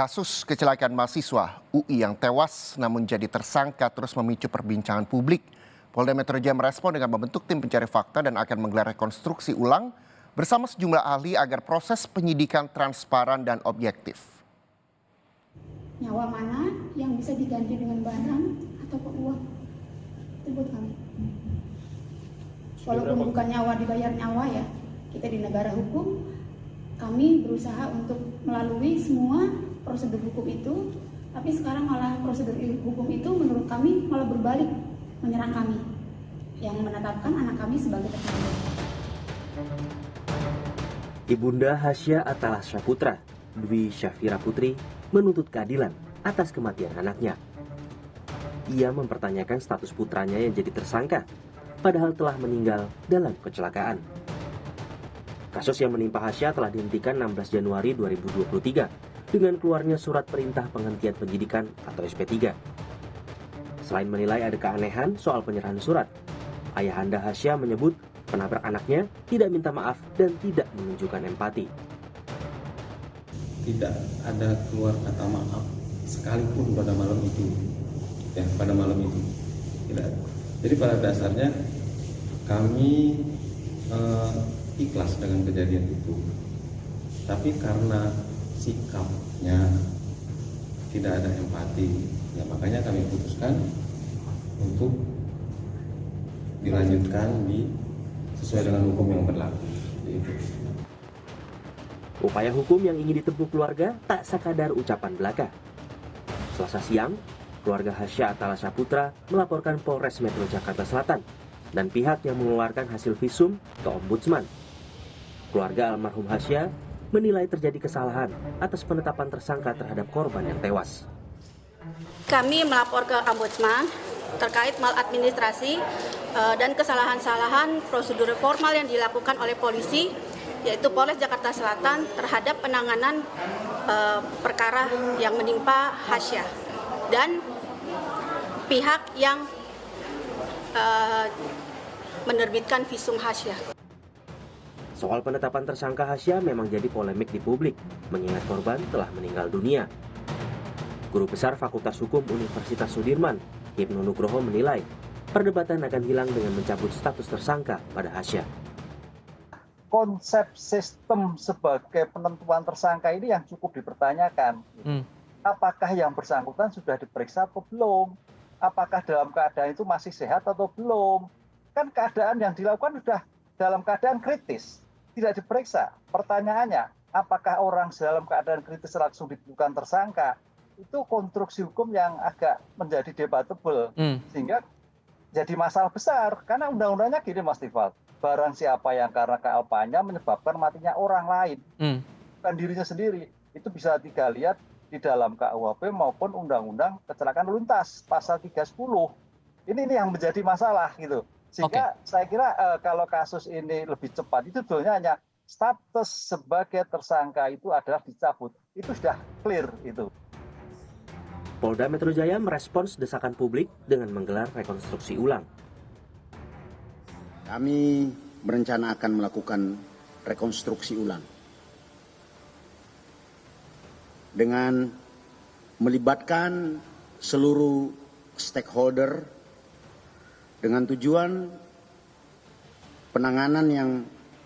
Kasus kecelakaan mahasiswa UI yang tewas namun jadi tersangka terus memicu perbincangan publik. Polda Metro Jaya merespon dengan membentuk tim pencari fakta dan akan menggelar rekonstruksi ulang bersama sejumlah ahli agar proses penyidikan transparan dan objektif. Nyawa mana yang bisa diganti dengan barang atau uang? Itu buat kami. Walaupun bukan nyawa dibayar nyawa ya, kita di negara hukum, kami berusaha untuk melalui semua prosedur hukum itu, tapi sekarang malah prosedur hukum itu menurut kami malah berbalik menyerang kami, yang menetapkan anak kami sebagai tersangka. Ibunda Hasya Atalasya Putra, Dwi Syafira Putri, menuntut keadilan atas kematian anaknya. Ia mempertanyakan status putranya yang jadi tersangka, padahal telah meninggal dalam kecelakaan. Kasus yang menimpa Hasya telah dihentikan 16 Januari 2023 dengan keluarnya surat perintah penghentian penyidikan atau SP3. Selain menilai ada keanehan soal penyerahan surat, ayahanda Hasya menyebut penabrak anaknya tidak minta maaf dan tidak menunjukkan empati. Tidak ada keluar kata maaf sekalipun pada malam itu. Ya, pada malam itu tidak. Jadi pada dasarnya kami ikhlas dengan kejadian itu. Tapi karena sikapnya tidak ada empati, ya makanya kami putuskan untuk dilanjutkan sesuai dengan hukum yang berlaku. Gitu. Upaya hukum yang ingin ditempuh keluarga tak sekadar ucapan belaka. Selasa siang, keluarga Hasya Atalasya Putra melaporkan Polres Metro Jakarta Selatan dan pihak yang mengeluarkan hasil visum ke Ombudsman. Keluarga almarhum Hasya menilai terjadi kesalahan atas penetapan tersangka terhadap korban yang tewas. Kami melapor ke Ombudsman terkait maladministrasi dan kesalahan-kesalahan prosedur formal yang dilakukan oleh polisi, yaitu Polres Jakarta Selatan terhadap penanganan perkara yang menimpa Hasya dan pihak yang menerbitkan visum Hasya. Soal penetapan tersangka Hasya memang jadi polemik di publik, mengingat korban telah meninggal dunia. Guru Besar Fakultas Hukum Universitas Sudirman, Hipnu Nugroho menilai, perdebatan akan hilang dengan mencabut status tersangka pada Hasya. Konsep sistem sebagai penentuan tersangka ini yang cukup dipertanyakan. Apakah yang bersangkutan sudah diperiksa atau belum? Apakah dalam keadaan itu masih sehat atau belum? Kan keadaan yang dilakukan sudah dalam keadaan kritis, tidak diperiksa. Pertanyaannya, apakah orang dalam keadaan kritis langsung ditetapkan tersangka? Itu konstruksi hukum yang agak menjadi debatable, sehingga jadi masalah besar. Karena undang-undangnya gini Mas Tifal, barang siapa yang karena kealpaannya menyebabkan matinya orang lain, bukan dirinya sendiri. Itu bisa kita lihat di dalam KUHP maupun Undang-Undang Kecelakaan Lalu Lintas pasal 310. Ini yang menjadi masalah gitu. Sehingga saya kira kalau kasus ini lebih cepat, itu sebetulnya hanya status sebagai tersangka itu adalah dicabut. Itu sudah clear itu. Polda Metro Jaya merespons desakan publik dengan menggelar rekonstruksi ulang. Kami berencana akan melakukan rekonstruksi ulang dengan melibatkan seluruh stakeholder dengan tujuan penanganan yang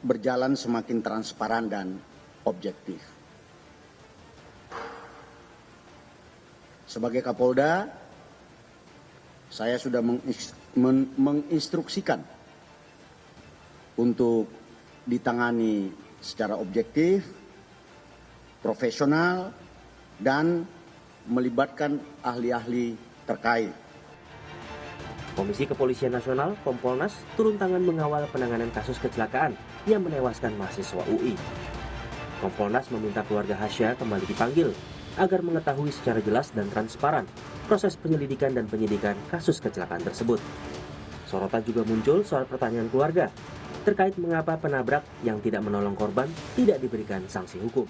berjalan semakin transparan dan objektif. Sebagai Kapolda, saya sudah menginstruksikan untuk ditangani secara objektif, profesional, dan melibatkan ahli-ahli terkait. Komisi Kepolisian Nasional, Kompolnas, turun tangan mengawal penanganan kasus kecelakaan yang menewaskan mahasiswa UI. Kompolnas meminta keluarga Hasya kembali dipanggil agar mengetahui secara jelas dan transparan proses penyelidikan dan penyidikan kasus kecelakaan tersebut. Sorotan juga muncul soal pertanyaan keluarga terkait mengapa penabrak yang tidak menolong korban tidak diberikan sanksi hukum.